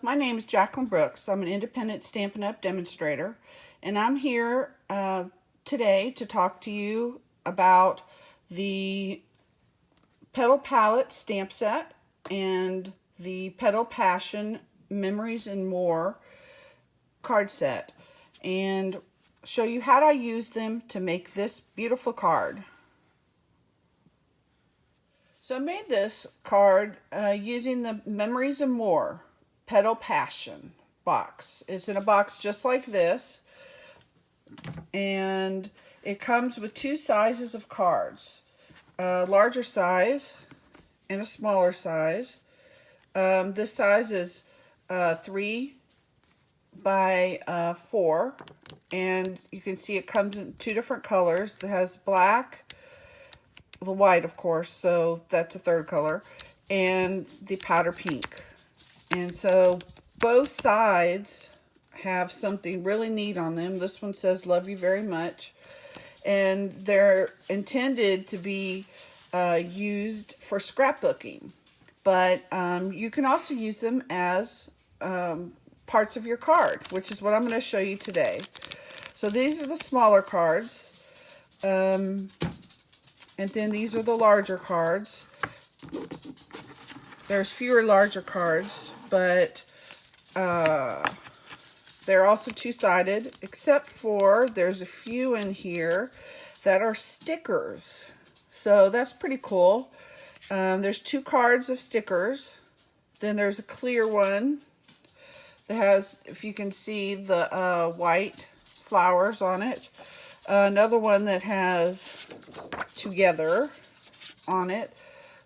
my name is Jacqueline Brooks. I'm an independent Stampin' Up! Demonstrator, and I'm here today to talk to you about the Petal Palette Stamp Set and the Petal Passion Memories More card set, and show you how I use them to make this beautiful card. So I made this card using the Memories More Petal Passion box. It's in a box just like this, and it comes with two sizes of cards, a larger size and a smaller size. This size is 3 by 4, and you can see it comes in two different colors. It has black, the white, of course, so that's a third color, and the powder pink. And so both sides have something really neat on them. This one says "Love you very much," and they're intended to be used for scrapbooking, but you can also use them as parts of your card, which is what I'm going to show you today. So these are the smaller cards. And then these are the larger cards. There's fewer larger cards, but they're also two-sided, except for there's a few in here that are stickers. So that's pretty cool. There's 2 cards of stickers. Then there's a clear one that has, if you can see, the white flowers on it. Another one that has "Together" on it,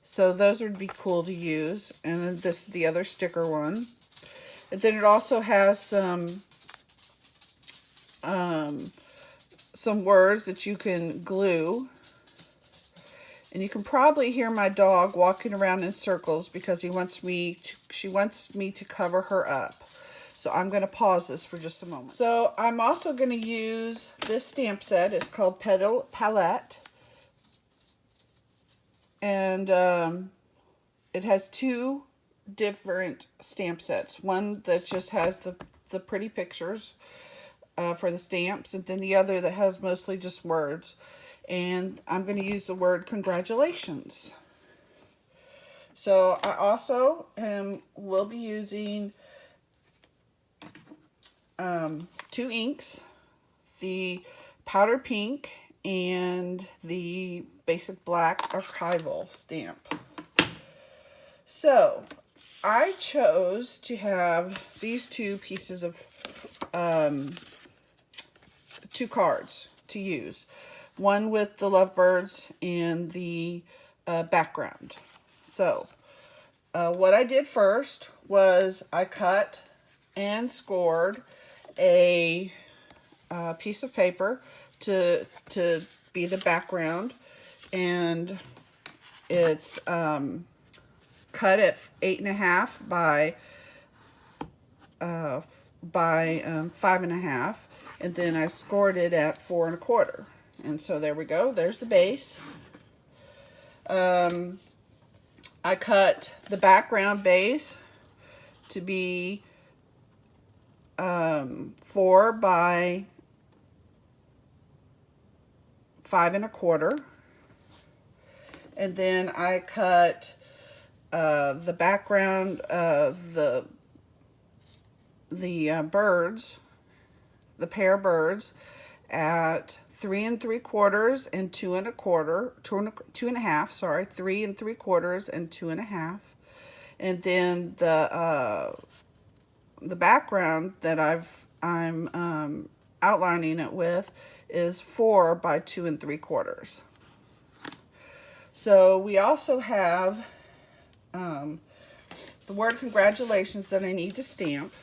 so those would be cool to use. And then this is the other sticker one. And then it also has some words that you can glue. And you can probably hear my dog walking around in circles because she wants me to cover her up. So I'm going to pause this for just a moment. So I'm also going to use this stamp set. It's called Petal Palette. And it has 2 different stamp sets. One that just has the pretty pictures for the stamps, and then the other that has mostly just words. And I'm going to use the word "congratulations." So I also will be using 2 inks, the powder pink and the basic black archival stamp. So I chose to have these 2 pieces of 2 cards to use. One with the lovebirds and the background. So what I did first was I cut and scored a piece of paper to be the background, and it's cut at 8.5 by 5.5, and then I scored it at 4.25. And so there we go. There's the base. I cut the background base to be 4 by 5.25, and then I cut the background, the birds, the pair of birds, at 3.75 and 2.25, 2.5. Sorry, 3.75 and 2.5, and then the background that I'm outlining it with is 4 by 2.75. So we also have the word "congratulations" that I need to stamp.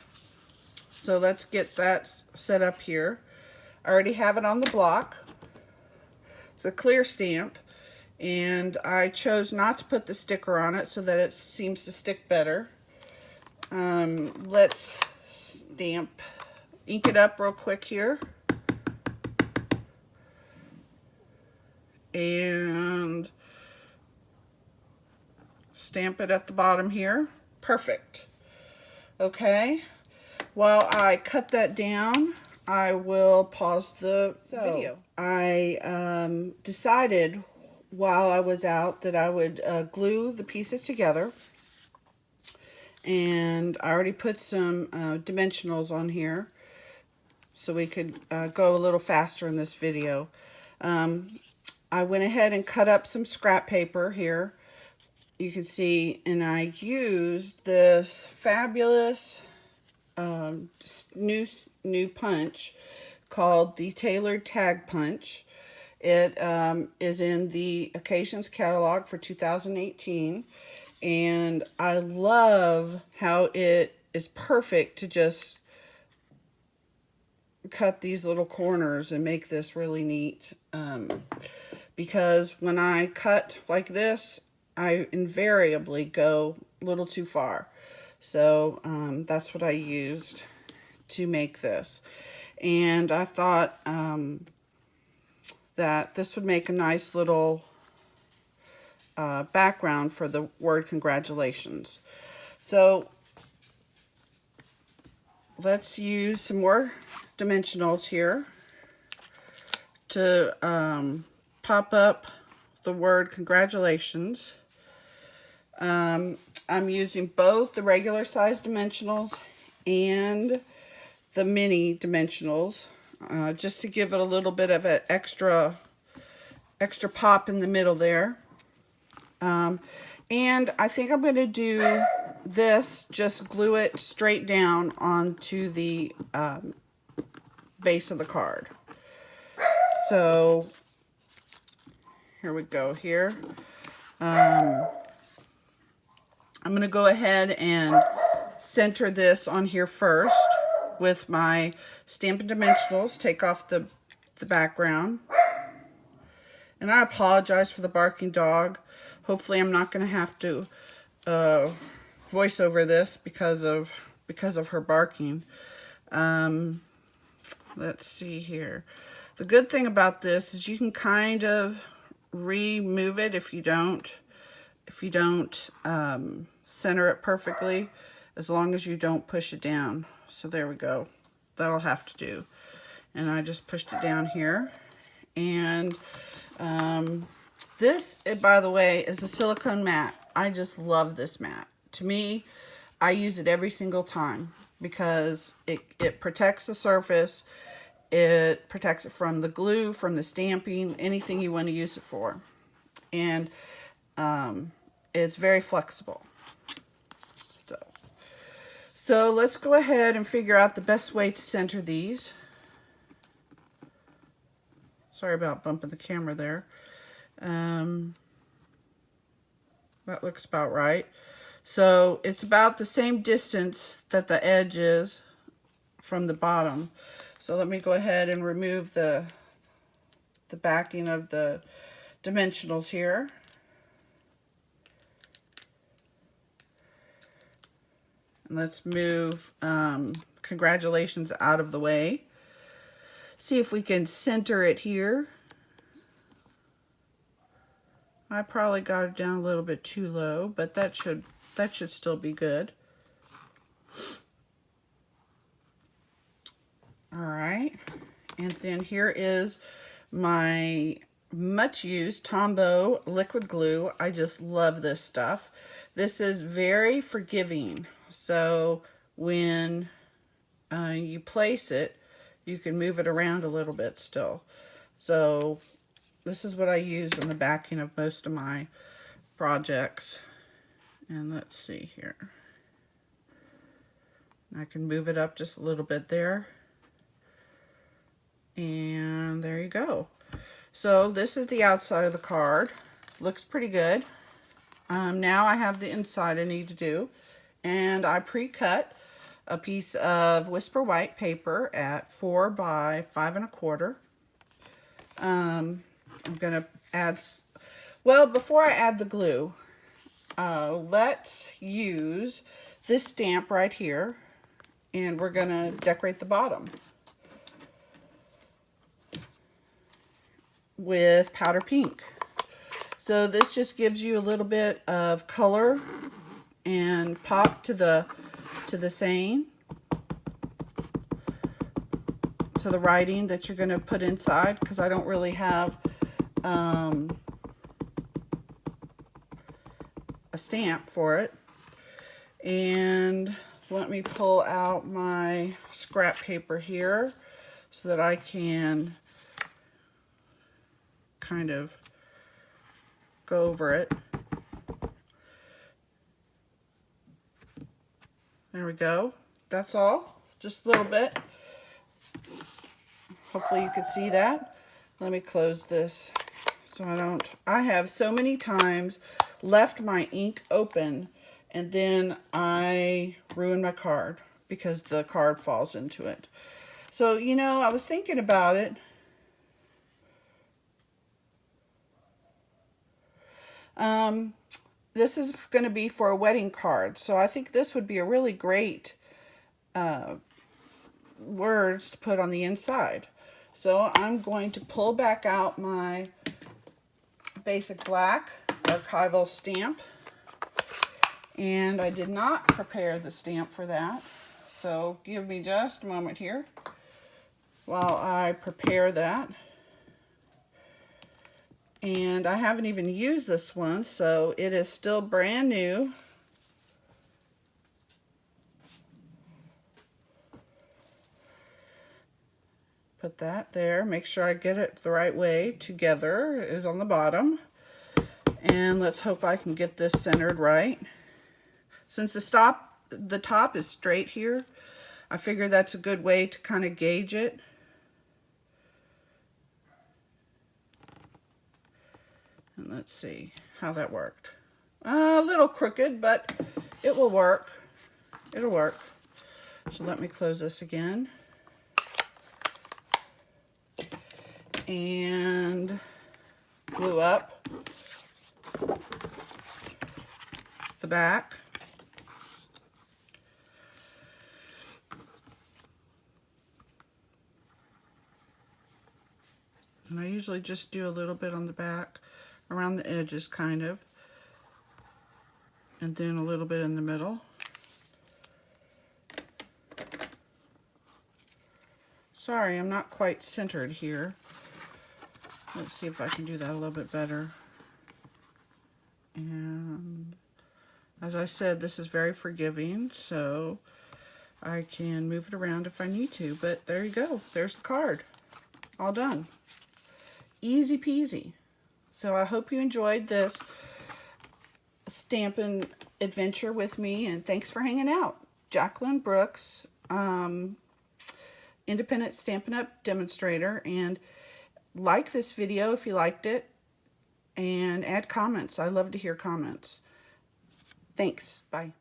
So let's get that set up here. I already have it on the block. It's a clear stamp, and I chose not to put the sticker on it so that it seems to stick better. Let's ink it up real quick here. And stamp it at the bottom here. Perfect. Okay, while I cut that down, I will pause the video. I decided while I was out that I would glue the pieces together. And I already put some dimensionals on here so we could go a little faster in this video. I went ahead and cut up some scrap paper here. You can see, and I used this fabulous new punch called the Tailored Tag Punch. It is in the Occasions catalog for 2018, and I love how it is perfect to just cut these little corners and make this really neat. Because when I cut like this, I invariably go a little too far. So that's what I used to make this. And I thought that this would make a nice little background for the word congratulations. So let's use some more dimensionals here to pop up the word congratulations. I'm using both the regular size dimensionals and the mini dimensionals just to give it a little bit of an extra pop in the middle there. And I think I'm going to do this, just glue it straight down onto the base of the card. So here we go here. I'm going to go ahead and center this on here first with my Stampin' Dimensionals. Take off the background. And I apologize for the barking dog. Hopefully I'm not going to have to voice over this because of her barking. Let's see here. The good thing about this is you can kind of remove it if you don't center it perfectly, as long as you don't push it down. So there we go. That'll have to do. And I just pushed it down here. And this, by the way, is a silicone mat. I just love this mat. To me, I use it every single time because it protects the surface. It protects it from the glue, from the stamping, anything you want to use it for. And it's very flexible. So let's go ahead and figure out the best way to center these. Sorry about bumping the camera there. That looks about right. So it's about the same distance that the edge is from the bottom. So let me go ahead and remove the backing of the dimensionals here. And let's move congratulations out of the way. See if we can center it here. I probably got it down a little bit too low, but that should still be good. All right, and then here is my much used Tombow liquid glue. I just love this stuff. This is very forgiving, so when you place it, you can move it around a little bit still. So this is what I use in the backing of most of my projects. And let's see here. I can move it up just a little bit there. And there you go. So this is the outside of the card. Looks pretty good. Now I have the inside I need to do. And I pre-cut a piece of Whisper White paper at 4 by 5 1/4. I'm going to add, well, before I add the glue, let's use this stamp right here, and we're going to decorate the bottom with powder pink. So this just gives you a little bit of color and pop to the to the saying, to the writing that you're going to put inside, because I don't really have a stamp for it. And let me pull out my scrap paper here so that I can kind of go over it. There we go. That's all. Just a little bit. Hopefully you could see that. Let me close this so I have so many times left my ink open and then I ruin my card because the card falls into it. So, you know, I was thinking about it. This is going to be for a wedding card, so I think this would be a really great words to put on the inside. So I'm going to pull back out my basic black archival stamp, and I did not prepare the stamp for that, so give me just a moment here while I prepare that. And I haven't even used this one, so it is still brand new. Put that there. Make sure I get it the right way. Together is on the bottom. And let's hope I can get this centered right. Since the top is straight here, I figure that's a good way to kind of gauge it. And let's see how that worked. A little crooked, but it will work. It'll work. So let me close this again. And glue up the back. And I usually just do a little bit on the back, around the edges kind of, and then a little bit in the middle. Sorry, I'm not quite centered here. Let's see if I can do that a little bit better. And as I said, this is very forgiving, so I can move it around if I need to. But there you go. There's the card. All done. Easy peasy. So I hope you enjoyed this stamping adventure with me, and thanks for hanging out. Jacqueline Brooks, Independent Stampin' Up Demonstrator, and like this video if you liked it, and add comments. I love to hear comments. Thanks. Bye.